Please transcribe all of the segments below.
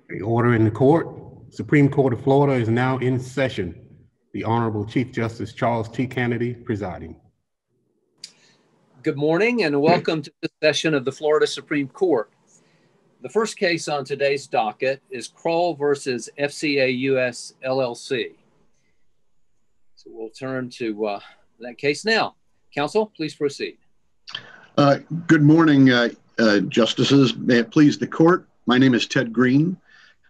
The order in the court. Supreme Court of Florida is now in session. The Honorable Chief Justice Charles T. Kennedy presiding. Good morning and welcome to this session of the Florida Supreme Court. The first case on today's docket is Krol versus FCA US LLC. So we'll turn to that case now. Counsel, please proceed. Good morning, Justices. May it please the court. My name is Ted Green.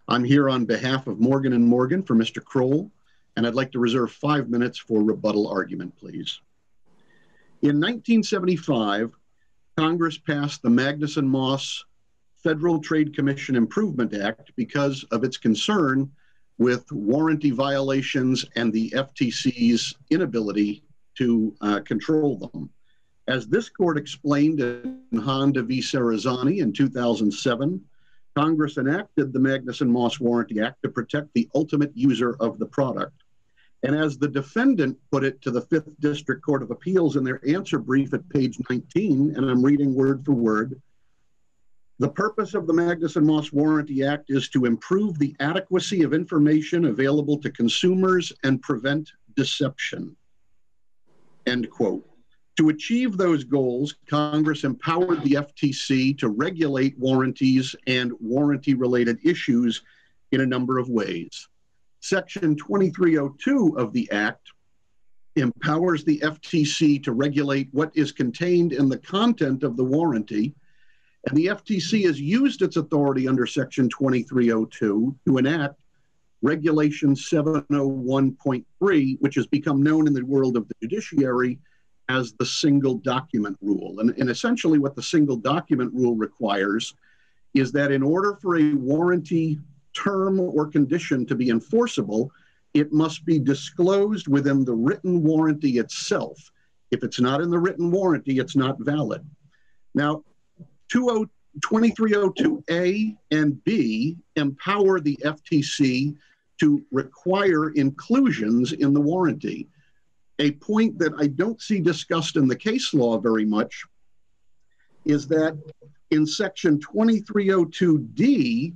I'm here on behalf of Morgan & Morgan for Mr. Krol, and I'd like to reserve 5 minutes for rebuttal argument, please. In 1975, Congress passed the Magnuson-Moss Federal Trade Commission Improvement Act because of its concern with warranty violations and the FTC's inability to control them. As this court explained in Honda v. Serrazzani in 2007, Congress enacted the Magnuson-Moss Warranty Act to protect the ultimate user of the product. And as the defendant put it to the Fifth District Court of Appeals in their answer brief at page 19, and I'm reading word for word, the purpose of the Magnuson-Moss Warranty Act is to improve the adequacy of information available to consumers and prevent deception. End quote. To achieve those goals, Congress empowered the FTC to regulate warranties and warranty-related issues in a number of ways. Section 2302 of the Act empowers the FTC to regulate what is contained in the content of the warranty, and the FTC has used its authority under Section 2302 to enact Regulation 701.3, which has become known in the world of the judiciary as the single document rule. And essentially what the single document rule requires is that in order for a warranty term or condition to be enforceable, it must be disclosed within the written warranty itself. If it's not in the written warranty, it's not valid. Now, 2302A and B empower the FTC to require inclusions in the warranty. A point that I don't see discussed in the case law very much is that in Section 2302D,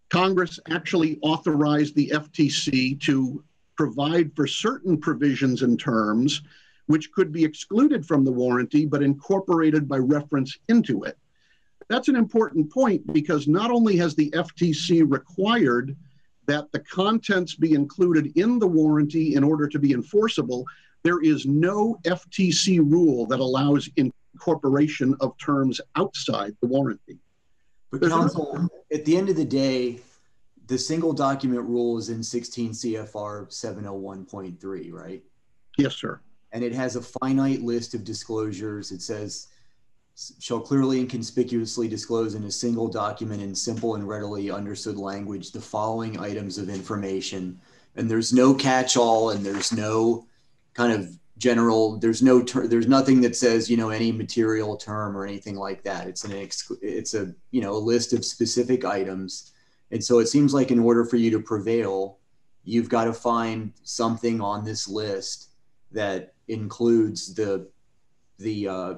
Congress actually authorized the FTC to provide for certain provisions and terms which could be excluded from the warranty but incorporated by reference into it. That's an important point because not only has the FTC required that the contents be included in the warranty in order to be enforceable, there is no FTC rule that allows incorporation of terms outside the warranty. But counsel, at the end of the day, the single document rule is in 16 CFR 701.3, right? Yes, sir. And it has a finite list of disclosures. It says, shall clearly and conspicuously disclose in a single document in simple and readily understood language the following items of information. And there's no catch-all and there's no kind of general, there's nothing that says, you know, any material term or anything like that. It's a you know, a list of specific items. And so it seems like in order for you to prevail, you've got to find something on this list that includes the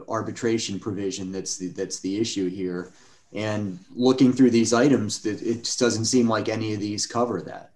arbitration provision that's the issue here. And looking through these items, it just doesn't seem like any of these cover that.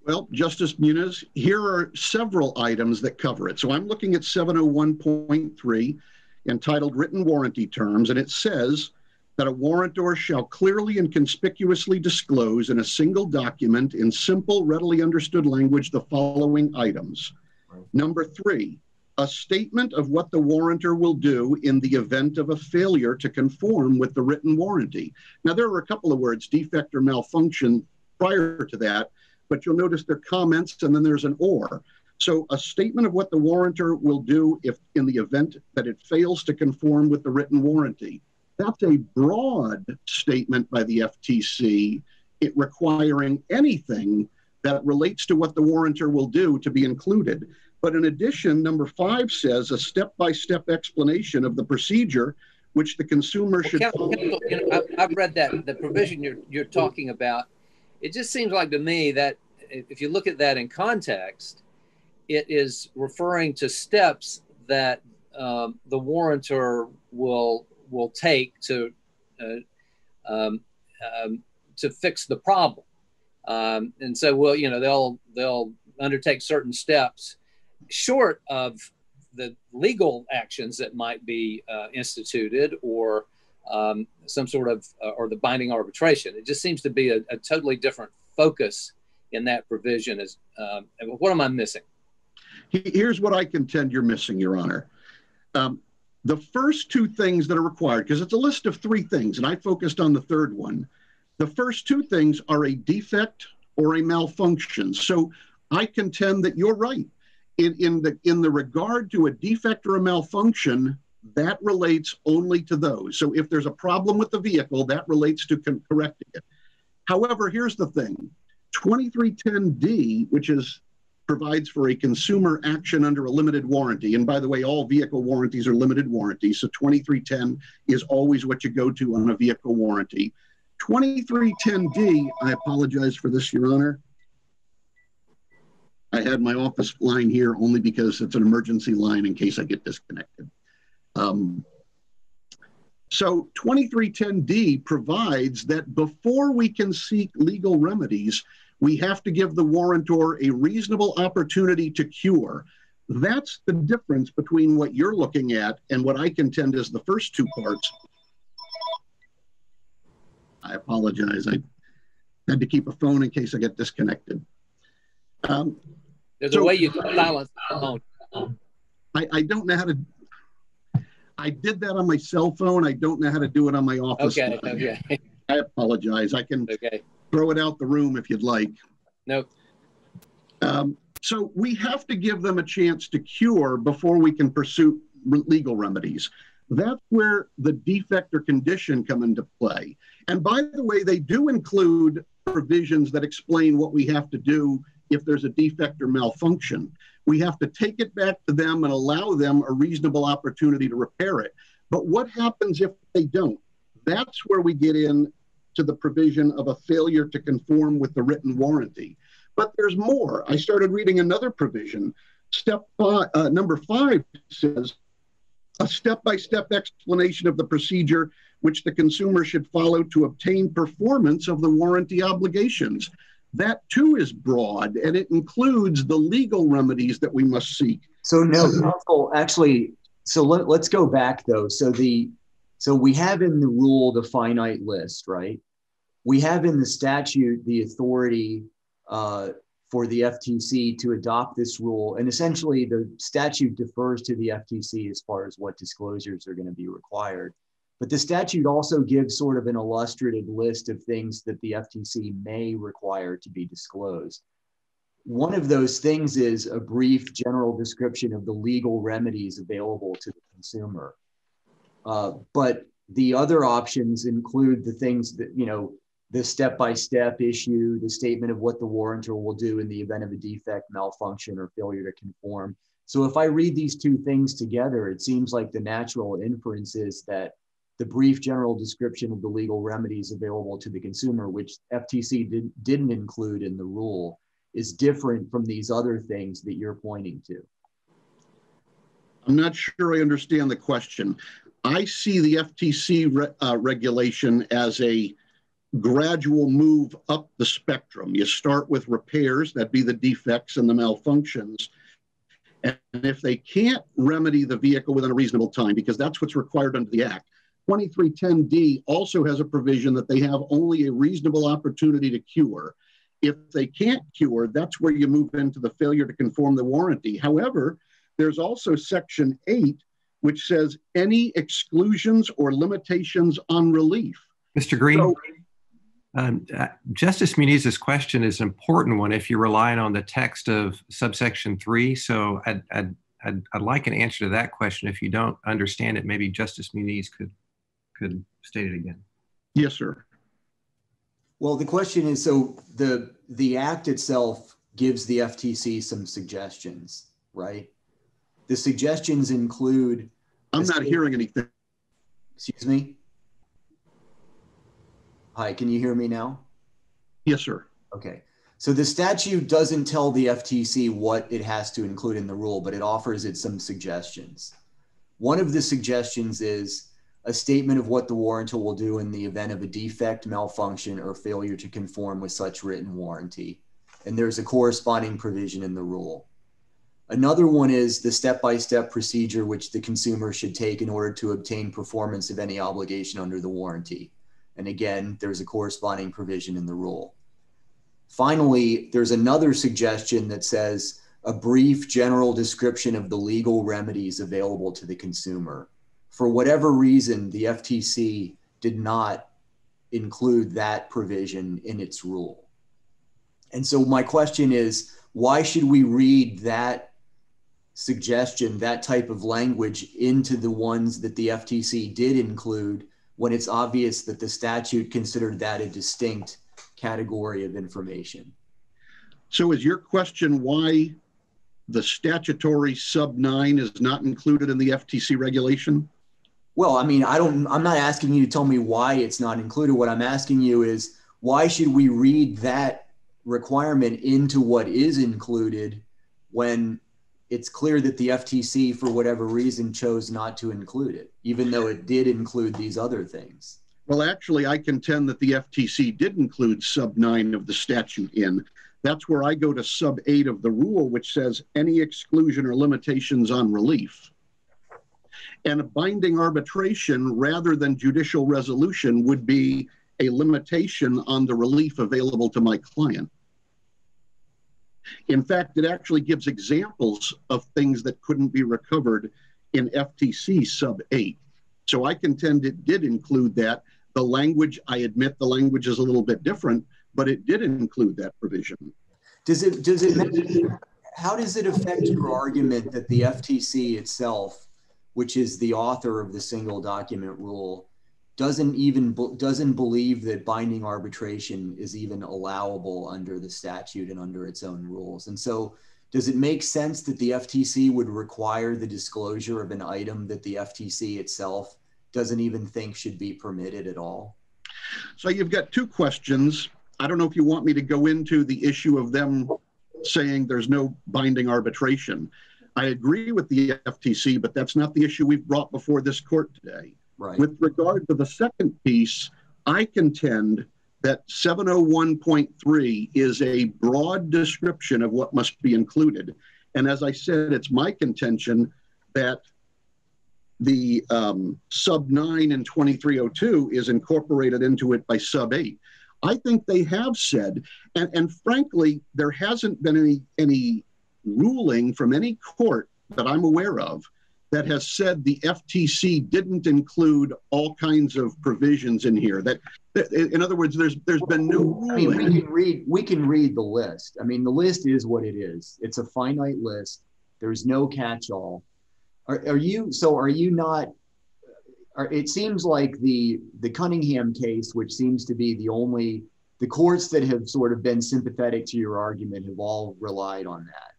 Well, Justice Muniz, here are several items that cover it. So I'm looking at 701.3 entitled Written Warranty Terms, and it says that a warrantor shall clearly and conspicuously disclose in a single document in simple, readily understood language the following items. Right. Number 3, a statement of what the warrantor will do in the event of a failure to conform with the written warranty. Now, there are a couple of words, defect or malfunction, prior to that, but you'll notice there are comments and then there's an or. So a statement of what the warrantor will do if in the event that it fails to conform with the written warranty. That's a broad statement by the FTC, it requiring anything that relates to what the warrantor will do to be included. But in addition, number 5 says a step-by-step explanation of the procedure which the consumer should follow. You know, I've read that, the provision you're talking about. It just seems like to me that if you look at that in context, it is referring to steps that the warrantor will take to to fix the problem. And so, well, you know, they'll undertake certain steps short of the legal actions that might be instituted, or some sort of, or the binding arbitration. It just seems to be a totally different focus in that provision. Is what am I missing? Here's what I contend you're missing, Your Honor. The first two things that are required, because it's a list of three things, and I focused on the third one. The first two things are a defect or a malfunction. So I contend that you're right. In the regard to a defect or a malfunction, that relates only to those. So if there's a problem with the vehicle, that relates to correcting it. However, here's the thing. 2310D, which provides for a consumer action under a limited warranty. And by the way, all vehicle warranties are limited warranties. So 2310 is always what you go to on a vehicle warranty. 2310D, I apologize for this, Your Honor. I had my office line here only because it's an emergency line in case I get disconnected. So 2310D provides that before we can seek legal remedies, we have to give the warrantor a reasonable opportunity to cure. That's the difference between what you're looking at and what I contend is the first two parts. I apologize. I had to keep a phone in case I get disconnected. There's a way you can silence the phone. I don't know how to. I did that on my cell phone. I don't know how to do it on my office. Okay, okay. I apologize. I can throw it out the room if you'd like. Nope. So we have to give them a chance to cure before we can pursue legal remedies. That's where the defect or condition come into play. And by the way, they do include provisions that explain what we have to do if there's a defect or malfunction. We have to take it back to them and allow them a reasonable opportunity to repair it. But what happens if they don't? That's where we get in to the provision of a failure to conform with the written warranty. But there's more. I started reading another provision. Number 5 says, a step-by-step explanation of the procedure which the consumer should follow to obtain performance of the warranty obligations. That too is broad, and it includes the legal remedies that we must seek. So no, counsel, actually, so let's go back though. So we have in the rule the finite list, right? We have in the statute the authority for the FTC to adopt this rule, and essentially the statute defers to the FTC as far as what disclosures are going to be required. But the statute also gives sort of an illustrative list of things that the FTC may require to be disclosed. One of those things is a brief general description of the legal remedies available to the consumer. But the other options include the things that, you know, the step-by-step issue, the statement of what the warrantor will do in the event of a defect, malfunction, or failure to conform. So if I read these two things together, it seems like the natural inference is that the brief general description of the legal remedies available to the consumer, which FTC didn't include in the rule, is different from these other things that you're pointing to. I'm not sure I understand the question. I see the FTC regulation as a gradual move up the spectrum. You start with repairs, that'd be the defects and the malfunctions. And if they can't remedy the vehicle within a reasonable time, because that's what's required under the Act, 2310D also has a provision that they have only a reasonable opportunity to cure. If they can't cure, that's where you move into the failure to conform the warranty. However, there's also Section 8, which says any exclusions or limitations on relief. Mr. Green, Justice Muniz's question is an important one if you're relying on the text of subsection 3. So I'd like an answer to that question. If you don't understand it, maybe Justice Muniz could state it again. Yes, sir. Well, the question is, so the Act itself gives the FTC some suggestions, right? The suggestions include... I'm not hearing anything. Excuse me? Hi, can you hear me now? Yes, sir. Okay. So the statute doesn't tell the FTC what it has to include in the rule, but it offers it some suggestions. One of the suggestions is a statement of what the warrantor will do in the event of a defect, malfunction, or failure to conform with such written warranty. And there's a corresponding provision in the rule. Another one is the step-by-step procedure which the consumer should take in order to obtain performance of any obligation under the warranty. And again, there's a corresponding provision in the rule. Finally, there's another suggestion that says a brief general description of the legal remedies available to the consumer. For whatever reason, the FTC did not include that provision in its rule. And so my question is, why should we read that suggestion, that type of language, into the ones that the FTC did include when it's obvious that the statute considered that a distinct category of information? So is your question why the statutory sub 9 is not included in the FTC regulation? Well, I mean, I'm not asking you to tell me why it's not included. What I'm asking you is, why should we read that requirement into what is included when it's clear that the FTC, for whatever reason, chose not to include it, even though it did include these other things? Well, actually, I contend that the FTC did include sub 9 of the statute in. That's where I go to sub 8 of the rule, which says any exclusion or limitations on relief. And a binding arbitration rather than judicial resolution would be a limitation on the relief available to my client. In fact, it actually gives examples of things that couldn't be recovered in FTC sub 8. So I contend it did include that. The language, I admit the language is a little bit different, but it did include that provision. How does it affect your argument that the FTC itself, which is the author of the single document rule, doesn't believe that binding arbitration is even allowable under the statute and under its own rules? And so does it make sense that the FTC would require the disclosure of an item that the FTC itself doesn't even think should be permitted at all? So you've got two questions. I don't know if you want me to go into the issue of them saying there's no binding arbitration. I agree with the FTC, but that's not the issue we've brought before this court today. Right. With regard to the second piece, I contend that 701.3 is a broad description of what must be included. And as I said, it's my contention that the sub 9 in 2302 is incorporated into it by sub 8. I think they have said, and frankly, there hasn't been any ruling from any court that I'm aware of that has said the FTC didn't include all kinds of provisions in here. That, in other words, there's been no ruling. I mean, we can read the list. I mean, the list is what it is. It's a finite list. There's no catch-all. It seems like the Cunningham case, which seems to be the courts that have sort of been sympathetic to your argument have all relied on that.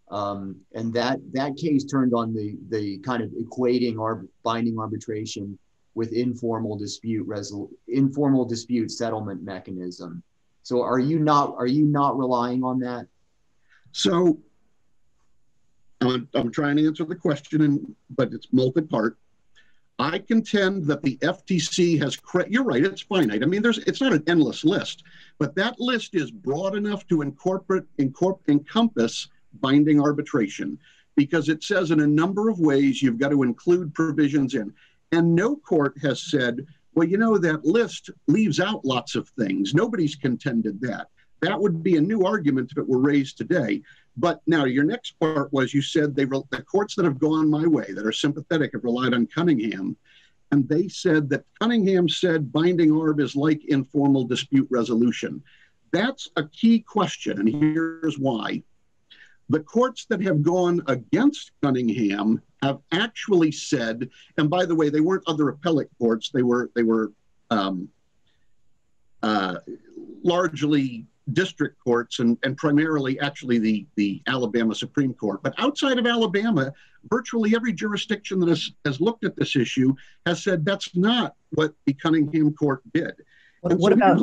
And that case turned on the kind of equating binding arbitration with informal dispute settlement mechanism. So are you not relying on that? So I'm trying to answer the question, but it's multi-part. I contend that the FTC has, you're right, it's finite. I mean, it's not an endless list, but that list is broad enough to encompass binding arbitration, because it says in a number of ways you've got to include provisions in. And no court has said, well, you know, that list leaves out lots of things. Nobody's contended that. That would be a new argument if it were raised today. But now your next part was, you said the courts that have gone my way, that are sympathetic, have relied on Cunningham. And they said that Cunningham said binding arb is like informal dispute resolution. That's a key question, and here's why. The courts that have gone against Cunningham have actually said, and by the way, they weren't other appellate courts, they were largely district courts and primarily actually the Alabama Supreme Court. But outside of Alabama, virtually every jurisdiction that has looked at this issue has said that's not what the Cunningham court did. What about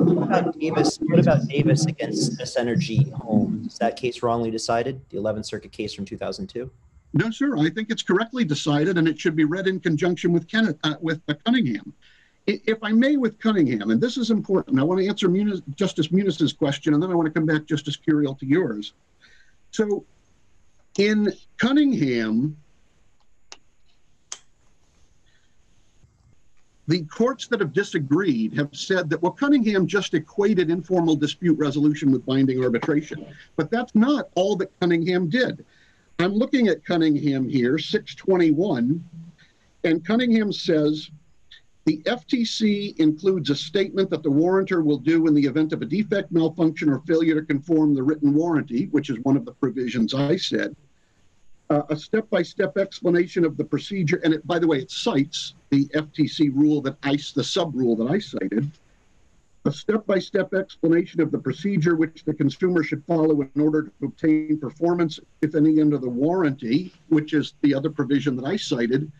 Davis? What about Davis against This Energy Home? Is that case wrongly decided? The 11th Circuit case from 2002? No, sir. I think it's correctly decided, and it should be read in conjunction with Cunningham. If I may, with Cunningham, and this is important, I want to answer Justice Muniz's question, and then I want to come back, Justice Curiel, to yours. So in Cunningham, the courts that have disagreed have said that, well, Cunningham just equated informal dispute resolution with binding arbitration. But that's not all that Cunningham did. I'm looking at Cunningham here, 621, and Cunningham says, the FTC includes a statement that the warrantor will do in the event of a defect, malfunction, or failure to conform the written warranty, which is one of the provisions I said. A step-by-step explanation of the procedure, and by the way, it cites the FTC rule the sub-rule that I cited. A step-by-step explanation of the procedure which the consumer should follow in order to obtain performance, if any, under the warranty, which is the other provision that I cited,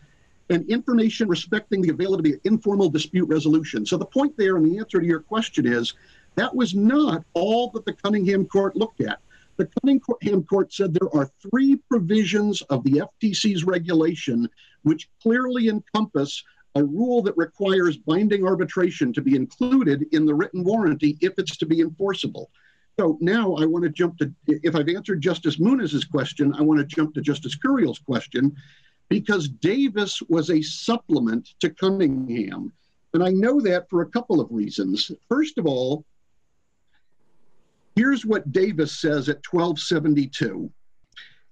and information respecting the availability of informal dispute resolution. So the point there, and the answer to your question is, that was not all that the Cunningham court looked at. The Cunningham court said there are 3 provisions of the FTC's regulation which clearly encompass a rule that requires binding arbitration to be included in the written warranty if it's to be enforceable. So now I want to jump to, if I've answered Justice Muniz's question, I want to jump to Justice Curiel's question, because Davis was a supplement to Cunningham. And I know that for a couple of reasons. First of all, here's what Davis says at 1272.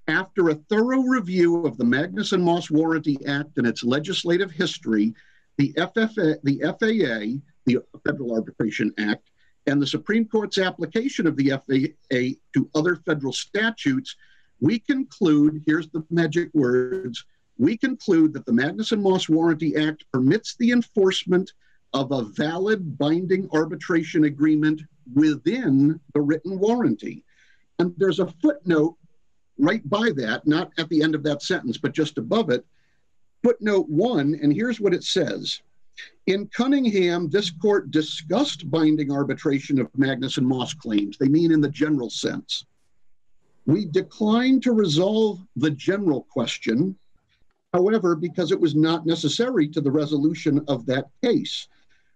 After a thorough review of the Magnuson-Moss Warranty Act and its legislative history, the FAA, the Federal Arbitration Act, and the Supreme Court's application of the FAA to other federal statutes, we conclude, here's the magic words, we conclude that the Magnuson-Moss Warranty Act permits the enforcement of a valid binding arbitration agreement within the written warranty. And there's a footnote right by that, not at the end of that sentence, but just above it, footnote 1, and here's what it says. In Cunningham, this court discussed binding arbitration of Magnuson-Moss claims. They mean in the general sense. We declined to resolve the general question, however, because it was not necessary to the resolution of that case.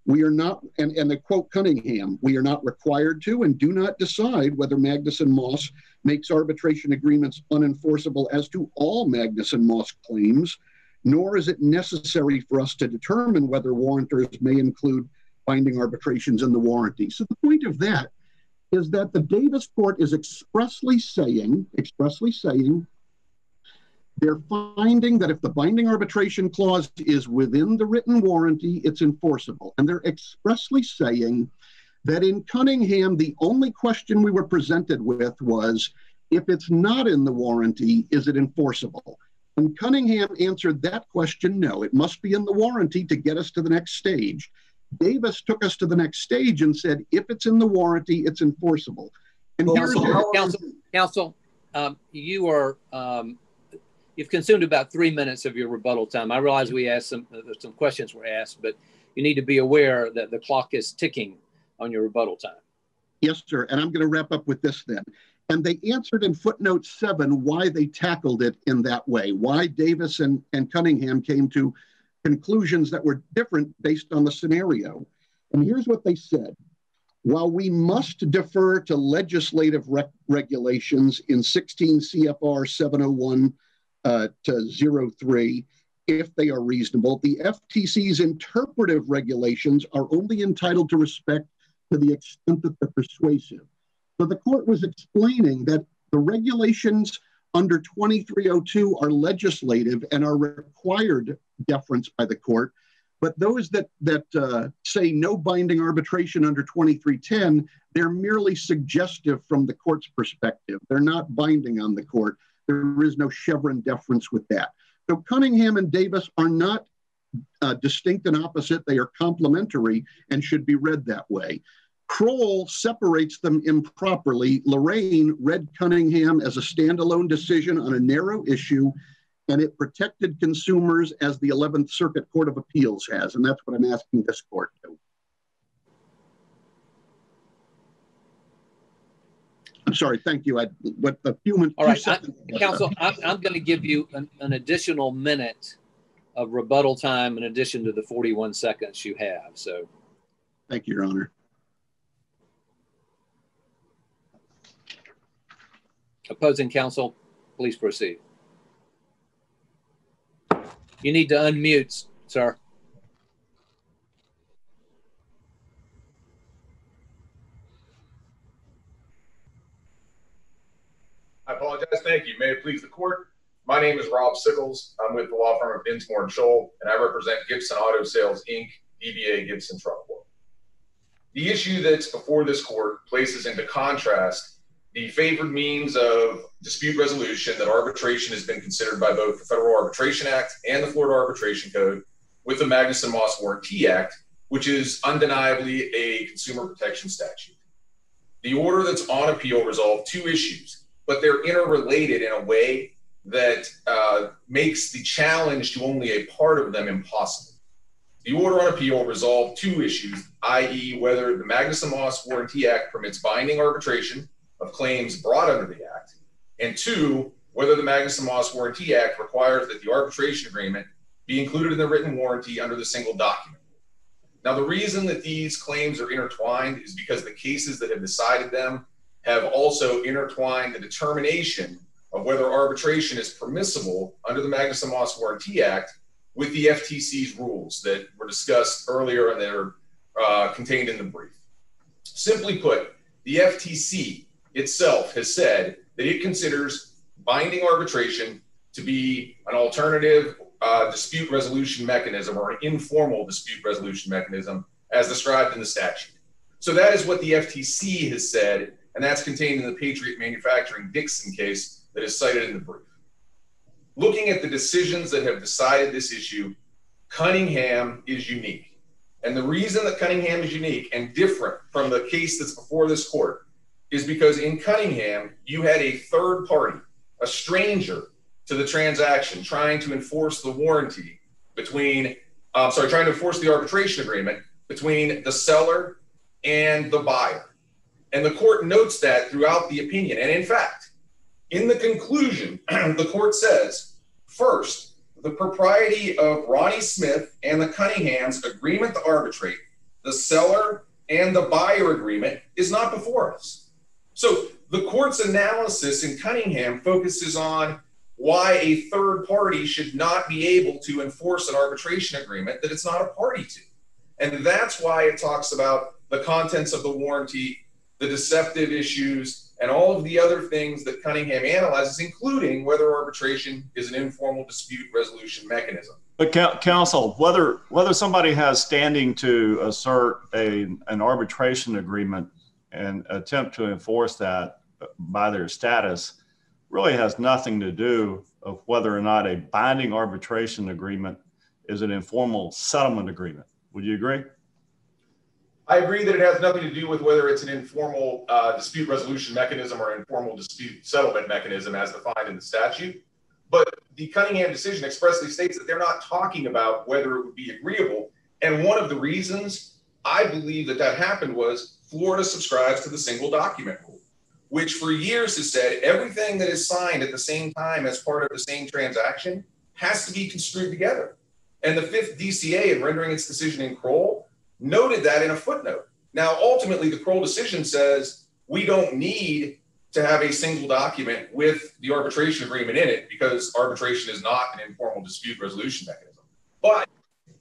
We are not, and they quote Cunningham, we are not required to and do not decide whether Magnuson-Moss makes arbitration agreements unenforceable as to all Magnuson-Moss claims, nor is it necessary for us to determine whether warrantors may include binding arbitrations in the warranty. So the point of that is that the Davis court is expressly saying, they're finding that if the binding arbitration clause is within the written warranty, it's enforceable. And they're expressly saying that in Cunningham, the only question we were presented with was, if it's not in the warranty, is it enforceable? And Cunningham answered that question, no, it must be in the warranty to get us to the next stage. Davis took us to the next stage and said, if it's in the warranty, it's enforceable. And Counsel, you are, you've consumed about 3 minutes of your rebuttal time. I realize we asked some questions were asked, but you need to be aware that the clock is ticking on your rebuttal time. Yes, sir. And I'm going to wrap up with this then. And they answered in footnote 7 why they tackled it in that way, why Davis and Cunningham came to conclusions that were different based on the scenario. And here's what they said. While we must defer to legislative regulations in 16 CFR 701 to 03, if they are reasonable, the FTC's interpretive regulations are only entitled to respect to the extent that they're persuasive. So the court was explaining that the regulations under 2302 are legislative and are required deference by the court, but those that say no binding arbitration under 2310, they're merely suggestive from the court's perspective. They're not binding on the court. There is no Chevron deference with that. So Cunningham and Davis are not distinct and opposite. They are complementary and should be read that way. Kroll separates them improperly. Lorraine read Cunningham as a standalone decision on a narrow issue, and it protected consumers as the 11th Circuit Court of Appeals has, and that's what I'm asking this court to. sorry. Thank you. What the human. All right, counsel, I'm going to give you an additional minute of rebuttal time in addition to the 41 seconds you have. So, thank you, Your Honor. Opposing counsel, please proceed. You need to unmute, sir. I apologize. Thank you. May it please the court. My name is Rob Sickles. I'm with the law firm of Dinsmore and Scholl, and I represent Gibson Auto Sales, Inc., DBA Gibson Truckload. The issue that's before this court places into contrast the favored means of dispute resolution that arbitration has been considered by both the Federal Arbitration Act and the Florida Arbitration Code with the Magnuson-Moss Warranty Act, which is undeniably a consumer protection statute. The order that's on appeal resolved two issues, but they're interrelated in a way that makes the challenge to only a part of them impossible. The order on appeal resolved two issues, i.e. whether the Magnuson-Moss Warranty Act permits binding arbitration of claims brought under the Act, and two, whether the Magnuson-Moss Warranty Act requires that the arbitration agreement be included in the written warranty under the single document. Now, the reason that these claims are intertwined is because the cases that have decided them have also intertwined the determination of whether arbitration is permissible under the Magnuson-Moss Warranty Act with the FTC's rules that were discussed earlier and that are contained in the brief. Simply put, the FTC itself has said that it considers binding arbitration to be an alternative dispute resolution mechanism or an informal dispute resolution mechanism as described in the statute. So that is what the FTC has said, and that's contained in the Patriot Manufacturing Dixon case that is cited in the brief. Looking at the decisions that have decided this issue, Cunningham is unique. And the reason that Cunningham is unique and different from the case that's before this court is because in Cunningham, you had a third party, a stranger to the transaction, trying to enforce the warranty between, trying to enforce the arbitration agreement between the seller and the buyer. And the court notes that throughout the opinion. And in fact, in the conclusion, the court says, first, the propriety of Ronnie Smith and the Cunningham's agreement to arbitrate, the seller and the buyer agreement is not before us. So the court's analysis in Cunningham focuses on why a third party should not be able to enforce an arbitration agreement that it's not a party to. And that's why it talks about the contents of the warranty, the deceptive issues, and all of the other things that Cunningham analyzes, including whether arbitration is an informal dispute resolution mechanism. But counsel, whether somebody has standing to assert an arbitration agreement and attempt to enforce that by their status really has nothing to do of whether or not a binding arbitration agreement is an informal settlement agreement. Would you agree? I agree that it has nothing to do with whether it's an informal dispute resolution mechanism or an informal dispute settlement mechanism as defined in the statute. But the Cunningham decision expressly states that they're not talking about whether it would be agreeable. And one of the reasons I believe that that happened was Florida subscribes to the single document rule, which for years has said everything that is signed at the same time as part of the same transaction has to be construed together. And the Fifth DCA, in rendering its decision in Kroll, noted that in a footnote. Now, ultimately, the Kroll decision says we don't need to have a single document with the arbitration agreement in it because arbitration is not an informal dispute resolution mechanism. But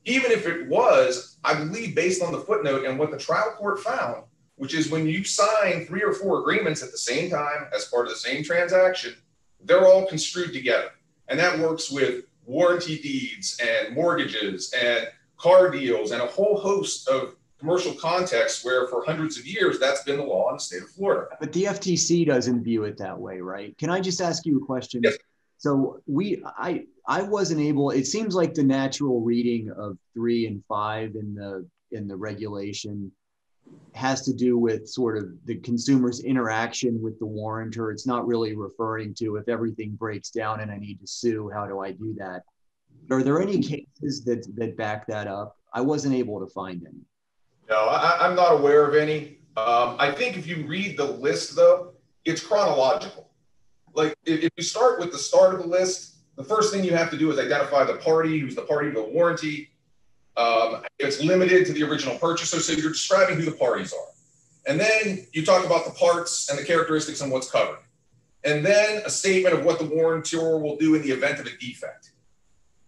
even if it was, I believe based on the footnote and what the trial court found, which is when you sign 3 or 4 agreements at the same time as part of the same transaction, they're all construed together. And that works with warranty deeds and mortgages and car deals and a whole host of commercial contexts where for hundreds of years, that's been the law in the state of Florida. But the FTC doesn't view it that way, right? Can I just ask you a question? Yes. So I wasn't able, it seems like the natural reading of 3 and 5 in the regulation has to do with sort of the consumer's interaction with the warrantor. It's not really referring to if everything breaks down and I need to sue, how do I do that? Are there any cases that back that up? I wasn't able to find any. No, I'm not aware of any. I think if you read the list, though, it's chronological. Like if you start with the start of the list, the first thing you have to do is identify the party, who's the party to the warranty. It's limited to the original purchaser, so you're describing who the parties are. And then you talk about the parts and the characteristics and what's covered. And then a statement of what the warrantor will do in the event of a defect.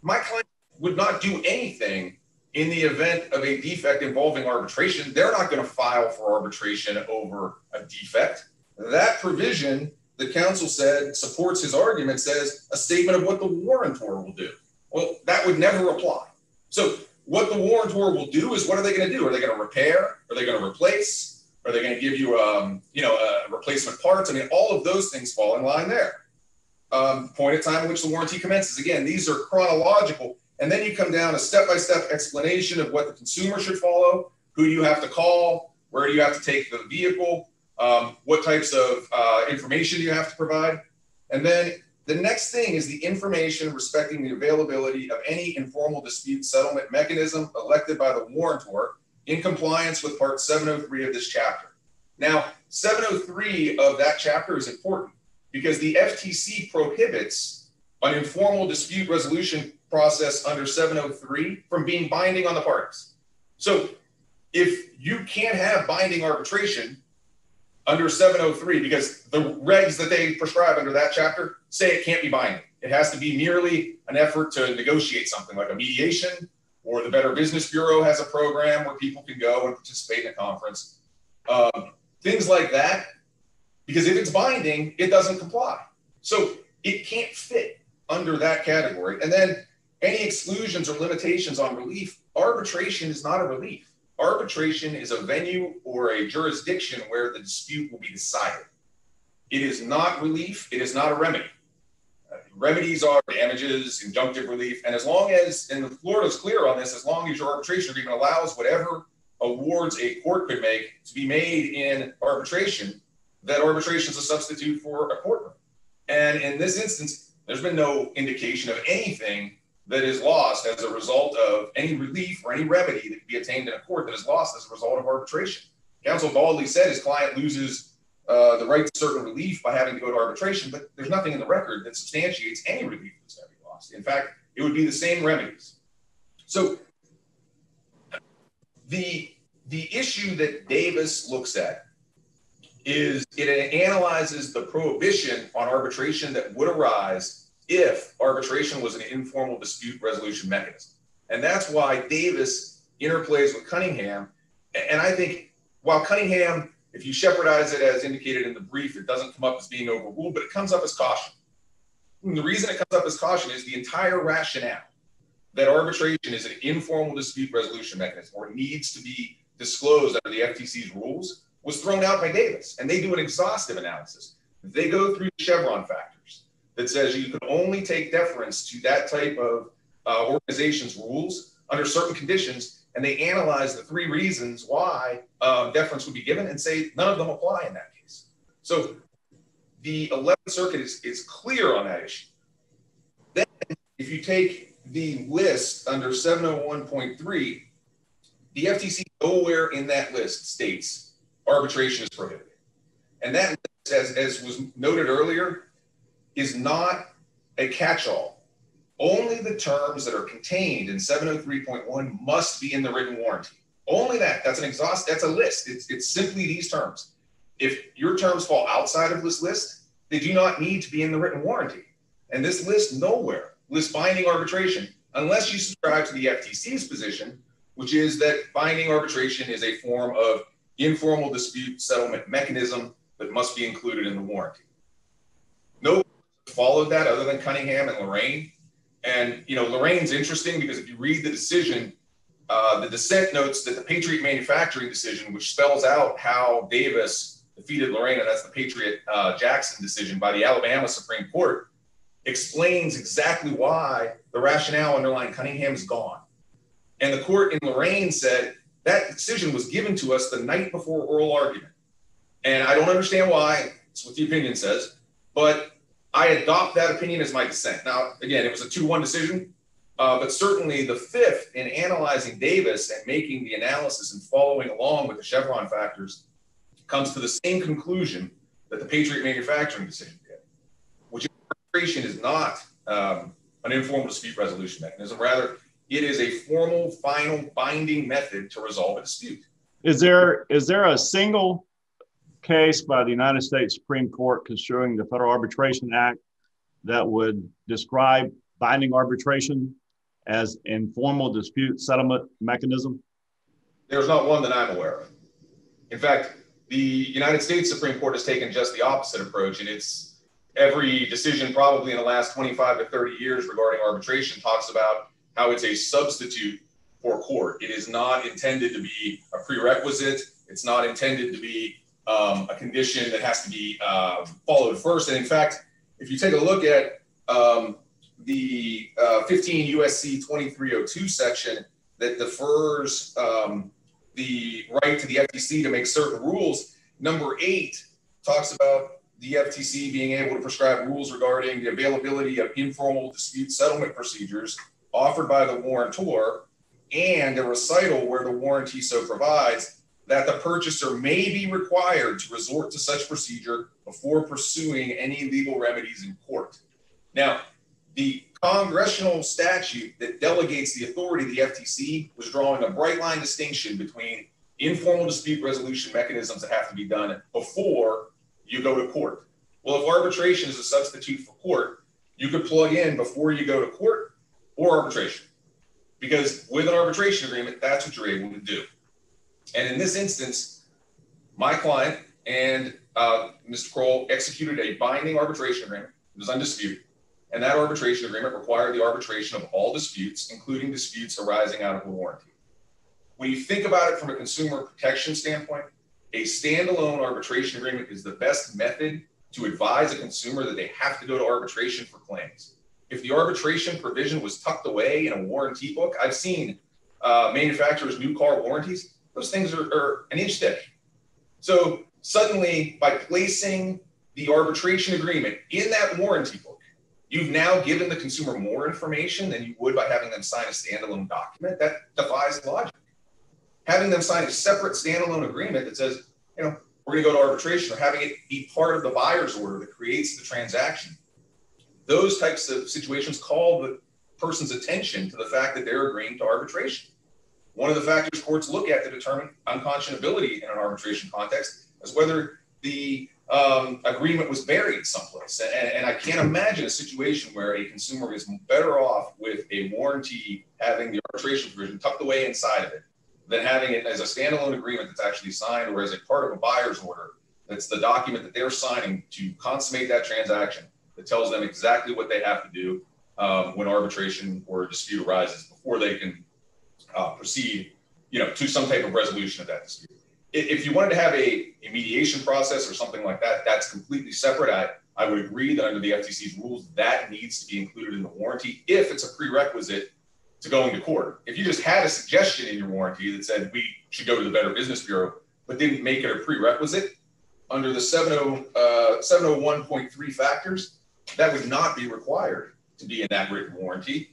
My client would not do anything in the event of a defect involving arbitration. They're not going to file for arbitration over a defect. That provision, the counsel said, supports his argument, says a statement of what the warrantor will do. Well, that would never apply. So what the warrantor will do is, what are they going to do? Are they going to repair? Are they going to replace? Are they going to give you, replacement parts? I mean, all of those things fall in line there. Point of time in which the warranty commences. Again, these are chronological. And then you come down a step-by-step explanation of what the consumer should follow, who you have to call, where do you have to take the vehicle, what types of information you have to provide. And then the next thing is the information respecting the availability of any informal dispute settlement mechanism elected by the warrantor in compliance with Part 703 of this chapter. Now, 703 of that chapter is important because the FTC prohibits an informal dispute resolution process under 703 from being binding on the parties. So if you can't have binding arbitration under 703, because the regs that they prescribe under that chapter say it can't be binding. It has to be merely an effort to negotiate something like a mediation, or the Better Business Bureau has a program where people can go and participate in a conference. Things like that, because if it's binding, it doesn't comply. So it can't fit under that category. And then any exclusions or limitations on relief, arbitration is not a relief. Arbitration is a venue or a jurisdiction where the dispute will be decided. It is not relief. It is not a remedy. Remedies are damages, injunctive relief, and as long as, and Florida's clear on this, as long as your arbitration agreement allows whatever awards a court could make to be made in arbitration, that arbitration is a substitute for a courtroom. And in this instance, there's been no indication of anything that is lost as a result of any relief or any remedy that could be attained in a court that is lost as a result of arbitration. Counsel baldly said his client loses the right to certain relief by having to go to arbitration, but there's nothing in the record that substantiates any relief that's going to be lost. In fact, it would be the same remedies. So the issue that Davis looks at is it analyzes the prohibition on arbitration that would arise if arbitration was an informal dispute resolution mechanism. And that's why Davis interplays with Cunningham. And I think while Cunningham, if you shepherdize it as indicated in the brief, it doesn't come up as being overruled, but it comes up as caution. And the reason it comes up as caution is the entire rationale that arbitration is an informal dispute resolution mechanism or needs to be disclosed under the FTC's rules was thrown out by Davis. And they do an exhaustive analysis. They go through the Chevron factors that says you can only take deference to that type of organization's rules under certain conditions, and they analyze the three reasons why deference would be given and say none of them apply in that case. So the 11th Circuit is clear on that issue. Then if you take the list under 701.3, the FTC nowhere in that list states arbitration is prohibited. And that list, as was noted earlier, is not a catch-all. Only the terms that are contained in 703.1 must be in the written warranty. Only that. That's a list. It's simply these terms. If your terms fall outside of this list, they do not need to be in the written warranty. And this list nowhere lists binding arbitration unless you subscribe to the FTC's position, which is that binding arbitration is a form of informal dispute settlement mechanism that must be included in the warranty. No followed that other than Cunningham and Lorraine. And, Lorraine's interesting because if you read the decision, the dissent notes that the Patriot Manufacturing decision, which spells out how Davis defeated Lorraine, and that's the Patriot Jackson decision by the Alabama Supreme Court, explains exactly why the rationale underlying Cunningham is gone. And the court in Lorraine said that decision was given to us the night before oral argument. And I don't understand why, it's what the opinion says, but I adopt that opinion as my dissent. Now, again, it was a 2-1 decision, but certainly the Fifth, in analyzing Davis and making the analysis and following along with the Chevron factors, comes to the same conclusion that the Patriot manufacturing decision did, which arbitration is not an informal dispute resolution mechanism. Rather, it is a formal, final, binding method to resolve a dispute. Is there a single case by the United States Supreme Court construing the Federal Arbitration Act that would describe binding arbitration as informal dispute settlement mechanism? There's not one that I'm aware of. In fact, the United States Supreme Court has taken just the opposite approach, and it's every decision probably in the last 25 to 30 years regarding arbitration talks about how it's a substitute for court. It is not intended to be a prerequisite. It's not intended to be a condition that has to be followed first. And in fact, if you take a look at the 15 USC 2302 section that defers the right to the FTC to make certain rules, number 8 talks about the FTC being able to prescribe rules regarding the availability of informal dispute settlement procedures offered by the warrantor, and a recital where the warranty so provides that the purchaser may be required to resort to such procedure before pursuing any legal remedies in court. Now, the congressional statute that delegates the authority of the FTC was drawing a bright line distinction between informal dispute resolution mechanisms that have to be done before you go to court. Well, if arbitration is a substitute for court, you could plug in before you go to court or arbitration, because with an arbitration agreement, that's what you're able to do. And in this instance, my client and Mr. Kroll executed a binding arbitration agreement. It was undisputed. And that arbitration agreement required the arbitration of all disputes, including disputes arising out of the warranty. When you think about it from a consumer protection standpoint, a standalone arbitration agreement is the best method to advise a consumer that they have to go to arbitration for claims. If the arbitration provision was tucked away in a warranty book, I've seen manufacturers' new car warranties, those things are an inch thick. So suddenly, by placing the arbitration agreement in that warranty book, you've now given the consumer more information than you would by having them sign a standalone document. That defies logic. Having them sign a separate standalone agreement that says, you know, we're going to go to arbitration, or having it be part of the buyer's order that creates the transaction. Those types of situations call the person's attention to the fact that they're agreeing to arbitration. One of the factors courts look at to determine unconscionability in an arbitration context is whether the agreement was buried someplace. And I can't imagine a situation where a consumer is better off with a warranty having the arbitration provision tucked away inside of it than having it as a standalone agreement that's actually signed, or as a part of a buyer's order that's the document that they're signing to consummate that transaction, that tells them exactly what they have to do when arbitration or a dispute arises before they can proceed, you know, to some type of resolution of that dispute. If you wanted to have a mediation process or something like that, that's completely separate. I would agree that under the FTC's rules, that needs to be included in the warranty if it's a prerequisite to going to court. If you just had a suggestion in your warranty that said we should go to the Better Business Bureau, but didn't make it a prerequisite, under the 701.3 factors, that would not be required to be in that written warranty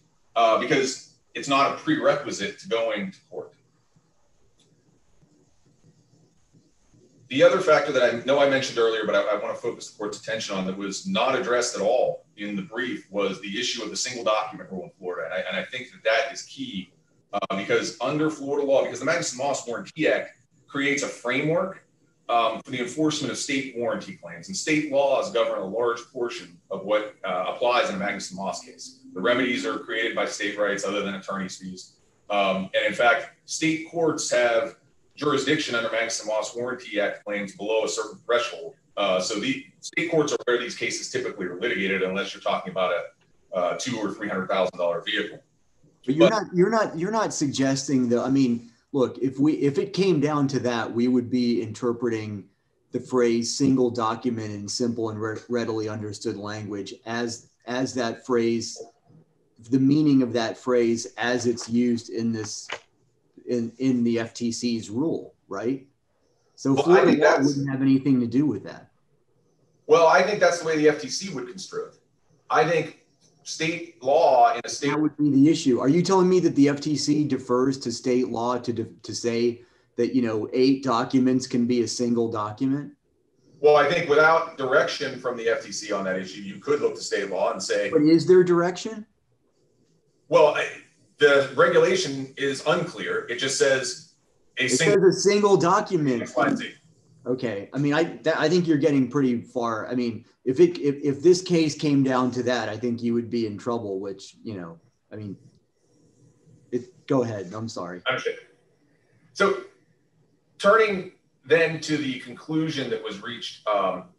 because it's not a prerequisite to going to court. The other factor that I know I mentioned earlier, but I want to focus the court's attention on that was not addressed at all in the brief was the issue of the single document rule in Florida. And I think that that is key because under Florida law, because the Magnuson-Moss Warranty Act creates a framework for the enforcement of state warranty claims. And state laws govern a large portion of what applies in a Magnuson-Moss case. The remedies are created by state rights other than attorney's fees. And in fact, state courts have jurisdiction under Magnuson-Moss Warranty Act claims below a certain threshold. So the state courts are where these cases typically are litigated, unless you're talking about a $200,000 or $300,000 vehicle. But you're not suggesting that. I mean, look, if it came down to that, we would be interpreting the phrase "single document" in simple and readily understood language as that phrase, the meaning of that phrase as it's used in this. In the FTC's rule, right? So Florida law wouldn't have anything to do with that. Well, I think that's the way the FTC would construe it. I think state law in a state... That would be the issue. Are you telling me that the FTC defers to state law to say that, you know, 8 documents can be a single document? Well, I think without direction from the FTC on that issue, you could look to state law and say. But is there direction? Well, the regulation is unclear. It just says a single document. Okay. I mean, I think you're getting pretty far. I mean, if this case came down to that, I think you would be in trouble. Which, you know, I mean, go ahead. I'm sorry. Understood. So, turning then to the conclusion that was reached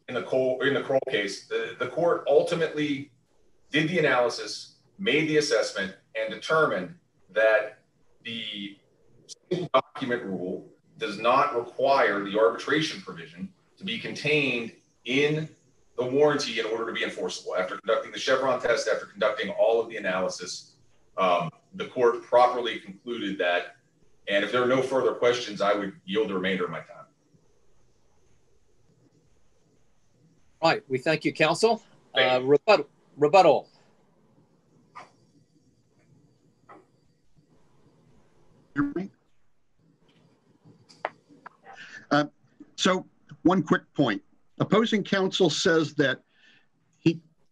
in the Krol case, the court ultimately did the analysis, made the assessment, and determined that the single document rule does not require the arbitration provision to be contained in the warranty in order to be enforceable. After conducting the Chevron test, after conducting all of the analysis, the court properly concluded that. And if there are no further questions, I would yield the remainder of my time. All right, we thank you, counsel. Rebuttal. So one quick point. Opposing counsel says that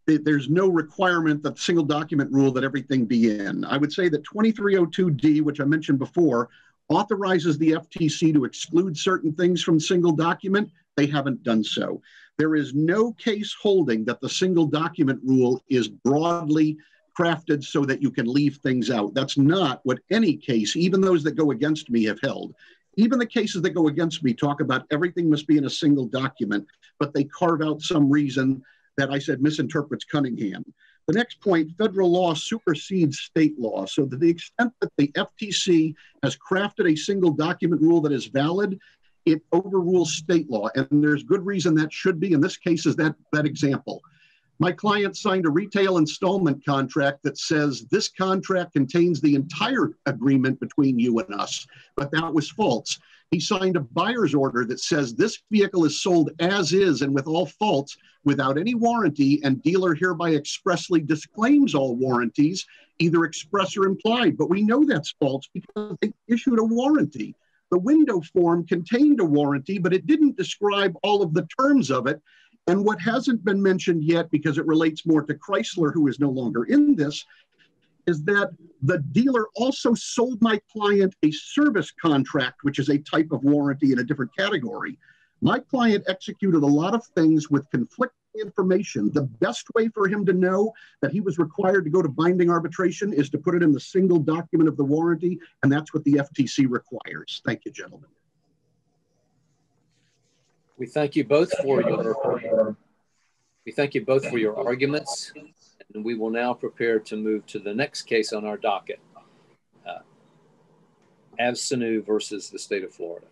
there's no requirement that single document rule that everything be in. I would say that 2302D, which I mentioned before, authorizes the FTC to exclude certain things from single document. They haven't done so. There is no case holding that the single document rule is broadly crafted so that you can leave things out. That's not what any case, even those that go against me, have held. Even the cases that go against me talk about everything must be in a single document, but they carve out some reason that I said misinterprets Cunningham. The next point, federal law supersedes state law. So to the extent that the FTC has crafted a single document rule that is valid, it overrules state law. And there's good reason that should be. In this case is that example. My client signed a retail installment contract that says this contract contains the entire agreement between you and us, but that was false. He signed a buyer's order that says this vehicle is sold as is and with all faults without any warranty, and dealer hereby expressly disclaims all warranties, either express or implied. But we know that's false because they issued a warranty. The window form contained a warranty, but it didn't describe all of the terms of it. And what hasn't been mentioned yet, because it relates more to Chrysler, who is no longer in this, is that the dealer also sold my client a service contract, which is a type of warranty in a different category. My client executed a lot of things with conflicting information. The best way for him to know that he was required to go to binding arbitration is to put it in the single document of the warranty, and that's what the FTC requires. Thank you, gentlemen. We thank you both for your arguments, and we will now prepare to move to the next case on our docket, Avsanu versus the state of Florida.